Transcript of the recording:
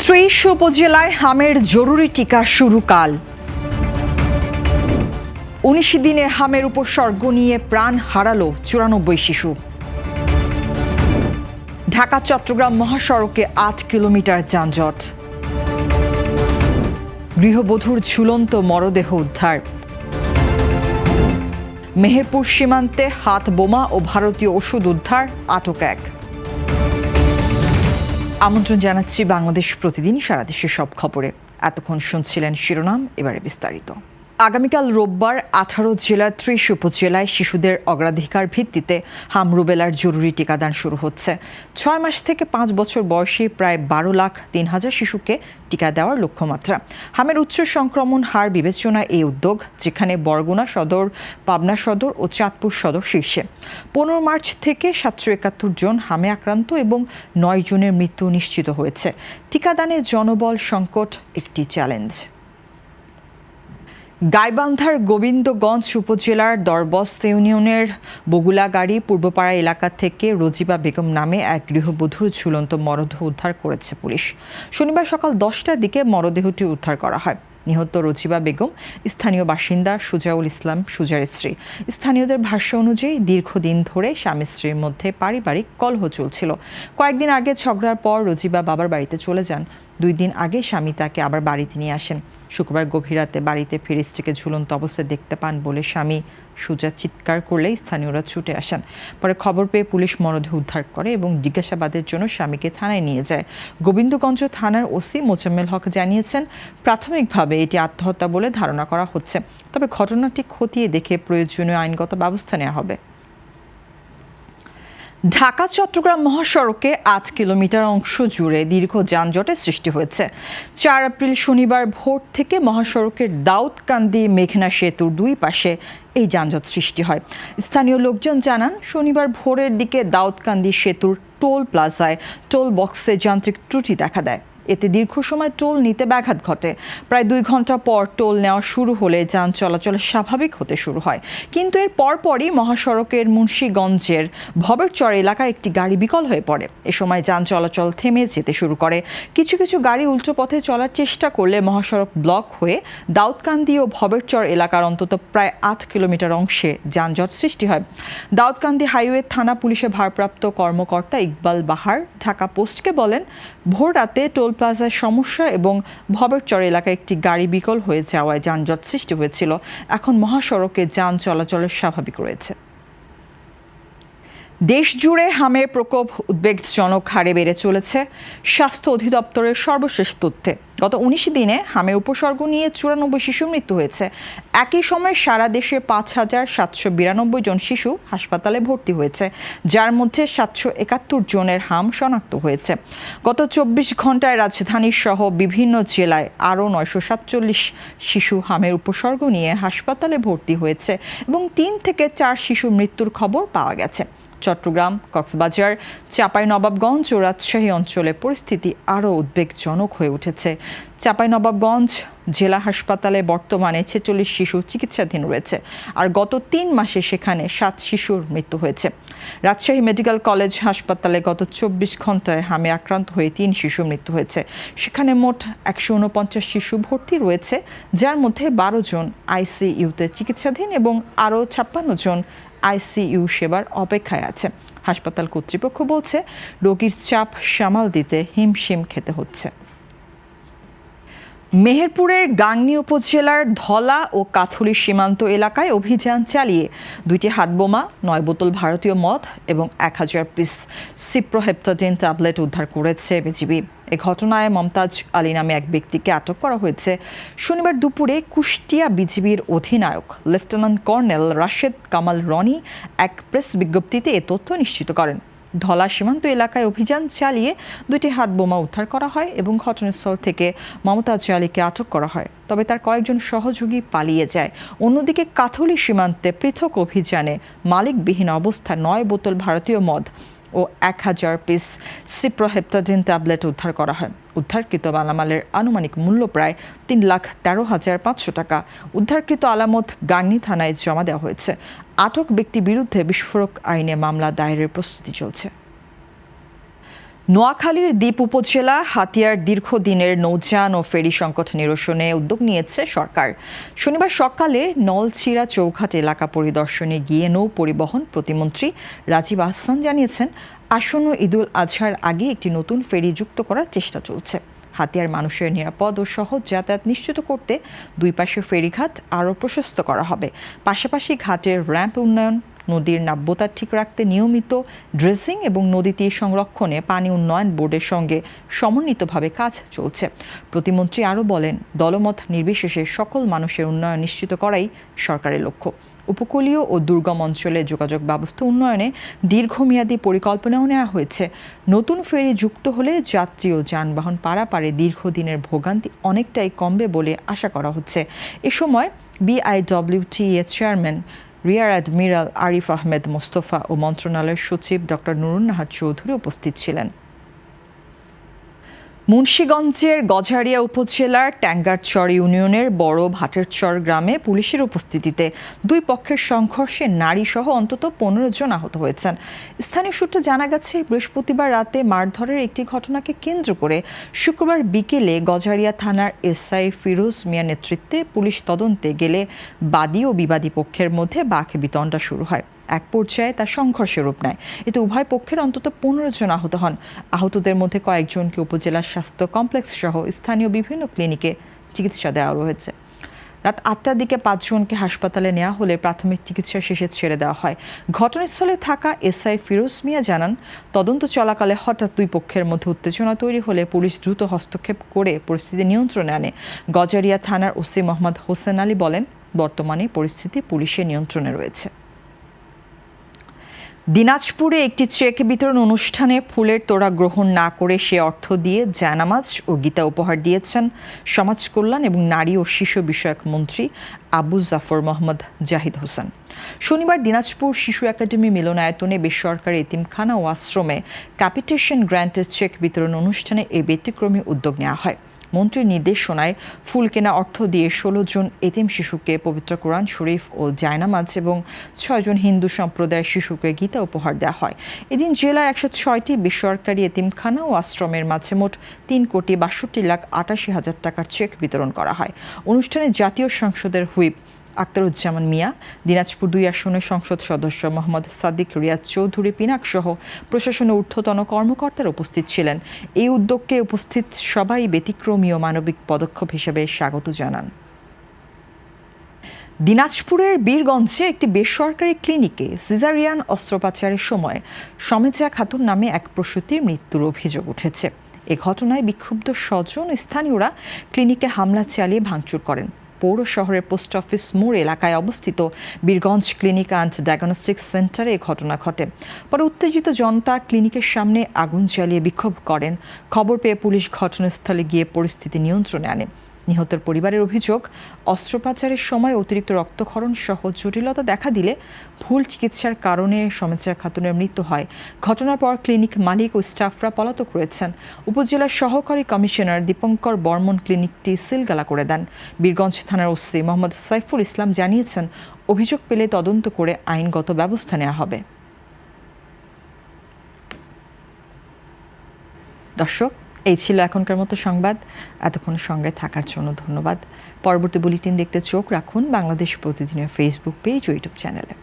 ত্রিশ উপজেলায় হামের জরুরি টিকা শুরু কাল। ১৯ দিনে হামের উপসর্গ নিয়ে প্রাণ হারালো ৯৪ শিশু। ঢাকা চট্টগ্রাম মহাসড়কে ৮ কিলোমিটার যানজট। গৃহবধূর ঝুলন্ত মরদেহ উদ্ধার। মেহেরপুর সীমান্তে হাত বোমা ও ভারতীয় ওষুধ উদ্ধার, আটক এক। আমন্ত্রণ জানাচ্ছি বাংলাদেশ প্রতিদিন সারা দেশের সব খবরে। এতক্ষণ শুনছিলেন শিরোনাম, এবারে বিস্তারিত। আগামীকাল রোববার ১৮ জেলার ৩০ উপজেলায় শিশুদের অগ্রাধিকার ভিত্তিতে হাম রুবেলার জরুরি টিকাদান শুরু হচ্ছে। ৬ মাস থেকে ৫ বছর বয়সী প্রায় ১২,০৩,০০০ শিশুকে টিকা দেওয়ার লক্ষ্যমাত্রা। হামের উচ্চ সংক্রমণ হার বিবেচনায় এই উদ্যোগ, যেখানে বরগুনা সদর, পাবনা সদর ও চাঁদপুর সদর শীর্ষে। ১৫ মার্চ থেকে ৭৭১ জন হামে আক্রান্ত এবং ৯ জনের মৃত্যু নিশ্চিত হয়েছে। টিকাদানে জনবল সংকট একটি চ্যালেঞ্জ। গাইবান্ধার গোবিন্দগঞ্জ উপজেলার দরবস্ত ইউনিয়নের বগুলাগাড়ি পূর্বপাড়া এলাকা থেকে রজিবা বেগম নামে এক গৃহবধূর ঝুলন্ত মরদেহ উদ্ধার করেছে পুলিশ। শনিবার সকাল ১০টার দিকে মরদেহটি উদ্ধার করা হয়। নিহত রজিবা বেগম স্থানীয় বাসিন্দা সুজাউল ইসলাম সুজার স্ত্রী। স্থানীয়দের ভাষ্য অনুযায়ী দীর্ঘদিন ধরে স্বামী স্ত্রীর মধ্যে পারিবারিক কলহ চলছিল। কয়েকদিন আগে ঝগড়ার পর রজিবা বাবার বাড়িতে চলে যান। ২ দিন আগে স্বামী তাকে আবার বাড়িতে নিয়ে আসেন। শুক্রবার গভীর রাতে বাড়িতে ফিরে স্ত্রীকে ঝুলন্ত অবস্থায় দেখতে পান বলে স্বামী সুজা চিৎকার করলেই স্থানীয়রা ছুটে আসেন। পরে খবর পেয়ে পুলিশ মরদেহ উদ্ধার করে এবং জিজ্ঞাসাবাদের জন্য স্বামীকে থানায় নিয়ে যায়। গোবিন্দগঞ্জ থানার ওসি মোজাম্মেল হক জানিয়েছেন, প্রাথমিকভাবে এটি আত্মহত্যা বলে ধারণা করা হচ্ছে, তবে ঘটনাটি খতিয়ে দেখে প্রয়োজনীয় আইনগত ব্যবস্থা নেওয়া হবে। ঢাকা চট্টগ্রাম মহাসড়কে ৮ কিলোমিটার অংশ জুড়ে দীর্ঘ যানজটের সৃষ্টি হয়েছে। ৪ এপ্রিল শনিবার ভোর থেকে মহাসড়কের দাউদকান্দি মেঘনা সেতুর ২ পাশে এই যানজট সৃষ্টি হয়। স্থানীয় লোকজন জানান, শনিবার ভোরের দিকে দাউদকান্দি সেতুর টোল প্লাজায় টোল বক্সে যান্ত্রিক ত্রুটি দেখা দেয়। এতে দীর্ঘ সময় টোল নিতে ব্যাঘাত ঘটে। প্রায় ২ ঘন্টা পর টোল নেওয়া শুরু হলে যান চলাচল স্বাভাবিক হতে শুরু হয়। কিন্তু এর পরপরই মহাসড়কের মুন্সিগঞ্জের ভবেরচর এলাকায় একটি গাড়ি বিকল হয়ে পড়ে। এ সময় যান চলাচল থেমে যেতে শুরু করে। কিছু কিছু গাড়ি উল্টো পথে চলার চেষ্টা করলে মহাসড়ক ব্লক হয়ে দাউদকান্দি ও ভবেরচর এলাকার অন্তত প্রায় ৮ কিলোমিটার অংশে যানজট সৃষ্টি হয়। দাউদকান্দি হাইওয়ে থানা পুলিশের ভারপ্রাপ্ত কর্মকর্তা ইকবাল বাহার ঢাকা পোস্টকে বলেন, ভোর রাতে টোল প্লাজার সমস্যা এবং ভবেরচর এলাকায় একটি গাড়ি বিকল হয়ে যাওয়ায় যানজট সৃষ্টি হয়েছিল। এখন মহাসড়কে যান চলাচলের স্বাভাবিক রয়েছে। দেশ জুড়ে হামের প্রকোপ উদ্বেগজনক হারে বেড়ে চলেছে। স্বাস্থ্য অধিদপ্তরের সর্বশেষ তথ্যে গত ১৯ দিনে হামের উপসর্গ নিয়ে ৯৪ শিশুর মৃত্যু হয়েছে। একই সময় সারা দেশে ৫,৭৯২ জন শিশু হাসপাতালে ভর্তি হয়েছে, যার মধ্যে ৭৭১ জনের হাম শনাক্ত হয়েছে। গত ২৪ ঘন্টায় রাজধানী সহ বিভিন্ন জেলায় আরও ৯৪৭ শিশু হামের উপসর্গ নিয়ে হাসপাতালে ভর্তি হয়েছে এবং ৩ থেকে ৪ শিশু মৃত্যুর খবর পাওয়া গেছে। চট্টগ্রাম, কক্সবাজার, চাঁপাইনবাবগঞ্জ ও রাজশাহী অঞ্চলে পরিস্থিতি আরও উদ্বেগজনক হয়ে উঠেছে। চাঁপাইনবাবগঞ্জ জেলা হাসপাতালে বর্তমানে ৪৬ শিশু চিকিৎসাধীন রয়েছে, আর গত ৩ মাসে সেখানে ৭ শিশুর মৃত্যু হয়েছে। রাজশাহী মেডিকেল কলেজ হাসপাতালে গত ২৪ ঘন্টায় হামে আক্রান্ত হয়ে ৩ শিশুর মৃত্যু হয়েছে। সেখানে মোট ১৪৯ শিশু ভর্তি রয়েছে, যার মধ্যে ১২ জন আইসিইউতে চিকিৎসাধীন এবং আরও ৫৬ জন আইসিইউ সেবার অপেক্ষায় আছে। হাসপাতাল কর্তৃপক্ষ বলছে, রোগীর চাপ সামাল দিতে হিমশিম খেতে হচ্ছে। মেহেরপুরের গাংনী উপজেলার ধলা ও কাথুলি সীমান্ত এলাকায় অভিযান চালিয়ে ২টি হাতবোমা, ৯ বোতল ভারতীয় মদ এবং ১,০০০ পিস সিপ্রোহেপটাডিন ট্যাবলেট উদ্ধার করেছে বিজিবি। এ ঘটনায় মমতাজ আলী নামে এক ব্যক্তিকে আটক করা হয়েছে। শনিবার দুপুরে কুষ্টিয়া বিজিবির অধিনায়ক লেফটেন্যান্ট কর্নেল রাশেদ কামাল রনি এক প্রেস বিজ্ঞপ্তিতে এ তথ্য নিশ্চিত করেন। ধলা সীমান্ত এলাকায় অভিযান চালিয়ে ২টি হাতবোমা উদ্ধার করা হয় এবং ঘটনাস্থল থেকে মমতাজ আলীকে আটক করা হয়, তবে তার কয়েকজন সহযোগী পালিয়ে যায়। অন্যদিকে কাথুলি সীমান্তে পৃথক অভিযানে মালিকবিহীন অবস্থায় ৯ বোতল ভারতীয় মদ ও ১,০০০ পিস সিপ্রোহেপটাডিন ট্যাবলেট উদ্ধার করা হয়। উদ্ধারকৃত মালামালের আনুমানিক মূল্য প্রায় ৩,১৩,৫০০ টাকা। উদ্ধারকৃত আলামত গাংনী থানায় জমা দেওয়া হয়েছে। আটক ব্যক্তির বিরুদ্ধে বিস্ফোরক আইনে মামলা দায়েরের প্রস্তুতি চলছে। নোয়াখালীর দ্বীপ উপজেলা হাতিয়ার দীর্ঘদিনের নৌযান ও ফেরি সংকট নিরসনে উদ্যোগ নিয়েছে সরকার। শনিবার সকালে নলছিড়া চৌঘাট এলাকা পরিদর্শনে গিয়ে নৌ পরিবহন প্রতিমন্ত্রী রাজীব আহসান জানিয়েছেন, আসন্ন ঈদুল আজহার আগে একটি নতুন ফেরি যুক্ত করার চেষ্টা চলছে। হাতিয়ার মানুষের নিরাপদ ও সহজ যাতায়াত নিশ্চিত করতে দুই পাশে ফেরিঘাট আরও প্রশস্ত করা হবে। পাশাপাশি ঘাটের র্যাম্প উন্নয়ন, নদীর নাব্যতা ঠিক রাখতে নিয়মিত ড্রেজিং এবং নদী তীর সংরক্ষণে পানি উন্নয়ন বোর্ডের সঙ্গে সমন্বিতভাবে কাজ চলছে। প্রতিমন্ত্রী আরও বলেন, দলমত নির্বিশেষে সকল মানুষের উন্নয়ন নিশ্চিত করাই সরকারের লক্ষ্য। উপকূলীয় ও দুর্গম অঞ্চলে যোগাযোগ ব্যবস্থা উন্নয়নে দীর্ঘমেয়াদী পরিকল্পনাও নেওয়া হয়েছে। নতুন ফেরি যুক্ত হলে যাত্রী ও যানবাহন পারাপারে দীর্ঘদিনের ভোগান্তি অনেকটাই কমবে বলে আশা করা হচ্ছে। এ সময় BIWTA chairman rear admiral Arif Ahmed Mostafa ও মন্ত্রণালয়ের সচিব ডক্টর নুরুন নাহার চৌধুরী উপস্থিত ছিলেন। মুন্সিগঞ্জের গজারিয়া উপজেলার ট্যাঙ্গারচর ইউনিয়নের বড় ভাটেরচর গ্রামে পুলিশের উপস্থিতিতে দুই পক্ষের সংঘর্ষে নারীসহ অন্তত 15 জন আহত হয়েছেন। স্থানীয় সূত্রে জানা গেছে, বৃহস্পতিবার রাতে মারধরের একটি ঘটনাকে কেন্দ্র করে শুক্রবার বিকেলে গজারিয়া থানার SI ফিরোজ মিয়া নেতৃত্বে পুলিশ তদন্তে গেলে বাদী ও বিবাদী পক্ষের মধ্যে বাকবিতণ্ডা শুরু হয়। এক পর্যায়ে তা সংঘর্ষের রূপ নেয়। এতে উভয় পক্ষের অন্তত 15 জন আহত হন। আহতদের মধ্যে কয়েকজনকে উপজেলা স্বাস্থ্য কমপ্লেক্স সহ স্থানীয় বিভিন্ন ক্লিনিকে চিকিৎসা দেওয়া হয়েছে। রাত 8টার দিকে 5 জনকে হাসপাতালে নেওয়া হলে প্রাথমিক চিকিৎসা শেষে ছেড়ে দেওয়া হয়। ঘটনাস্থলে থাকা SI ফিরোজ মিয়া জানান, তদন্ত চলাকালে হঠাৎ দুই পক্ষের মধ্যে উত্তেজনা তৈরি হলে পুলিশ দ্রুত হস্তক্ষেপ করে পরিস্থিতি নিয়ন্ত্রণে আনে। গজারিয়া থানার OC মোহাম্মদ হোসেন আলী বলেন, বর্তমানে পরিস্থিতি পুলিশের নিয়ন্ত্রণে রয়েছে। দিনাজপুরে একটি চেক বিতরণ অনুষ্ঠানে ফুলের তোড়া গ্রহণ না করে সে অর্থ দিয়ে জায়নামাজ ও গীতা উপহার দিয়েছেন সমাজ কল্যাণ এবং নারী ও শিশু বিষয়ক মন্ত্রী আবু জাফর মোহাম্মদ জাহিদ হোসেন। শনিবার দিনাজপুর শিশু একাডেমি মিলনায়তনে বেসরকারি এতিমখানা ও আশ্রমে ক্যাপিটেশন গ্র্যান্টের চেক বিতরণ অনুষ্ঠানে এই ব্যতিক্রমী উদ্যোগ নেওয়া হয়। মন্ত্রীর নির্দেশনায় ফুল কেনা অর্থ দিয়ে 16 জন এতিম শিশুকে পবিত্র কোরআন শরীফ ও জায়নামাজ এবং 6 জন হিন্দু সম্প্রদায়ের শিশুকে গীতা উপহার দেওয়া হয়। এদিন জেলার 106টি বেসরকারি এতিমখানা ও আশ্রমের মাঝে মোট 3,62,88,000 টাকার চেক বিতরণ করা হয়। অনুষ্ঠানে জাতীয় সংসদের হুইপ আখতারুজ্জামান মিয়া, দিনাজপুর 2 আসনের সংসদ সদস্য মোহাম্মদ সাদিক রিয়াজ চৌধুরী পিনাক সহ প্রশাসনের ঊর্ধ্বতন কর্মকর্তারা উপস্থিত ছিলেন। এই উদ্যোগকে উপস্থিত সবাই ব্যতিক্রমী ও মানবিক পদক্ষেপ হিসেবে স্বাগত জানান। দিনাজপুরের বীরগঞ্জে একটি বেসরকারি ক্লিনিকে সিজারিয়ান অস্ত্রোপচারের সময় সমেজা খাতুন নামে এক প্রসূতির মৃত্যুর অভিযোগ উঠেছে। এ ঘটনায় বিক্ষুব্ধ স্বজন স্থানীয়রা ক্লিনিকে হামলা চালিয়ে ভাঙচুর করেন। পৌর শহরের পোস্ট অফিস মোড় এলাকায় অবস্থিত বীরগঞ্জ ক্লিনিক অ্যান্ড ডায়াগনস্টিক্স সেন্টারে এ ঘটনা ঘটে। পরে উত্তেজিত জনতা ক্লিনিকের সামনে আগুন জ্বালিয়ে বিক্ষোভ করেন। খবর পেয়ে পুলিশ ঘটনাস্থলে গিয়ে পরিস্থিতি নিয়ন্ত্রণে আনে। নিহতের পরিবারের অভিযোগ, অস্ত্রোপচারের সময় অতিরিক্ত রক্তক্ষরণ সহ জটিলতা দেখা দিলে ভুল চিকিৎসার কারণে সমেজা খাতুনের মৃত্যু হয়। ঘটনার পর ক্লিনিক মালিক ও স্টাফরা পলাতক রয়েছেন। উপজেলার সহকারী কমিশনার দীপঙ্কর বর্মন ক্লিনিকটি সিলগালা করে দেন। বীরগঞ্জ থানার OC মোহাম্মদ সাইফুল ইসলাম জানিয়েছেন, অভিযোগ পেলে তদন্ত করে আইনগত ব্যবস্থা নেওয়া হবে। দর্শক, এই ছিল এখনকার মতো সংবাদ। এতক্ষণ সঙ্গে থাকার জন্য ধন্যবাদ। পরবর্তী বুলেটিন দেখতে চোখ রাখুন বাংলাদেশ প্রতিদিনের ফেসবুক পেজ ও ইউটিউব চ্যানেলে।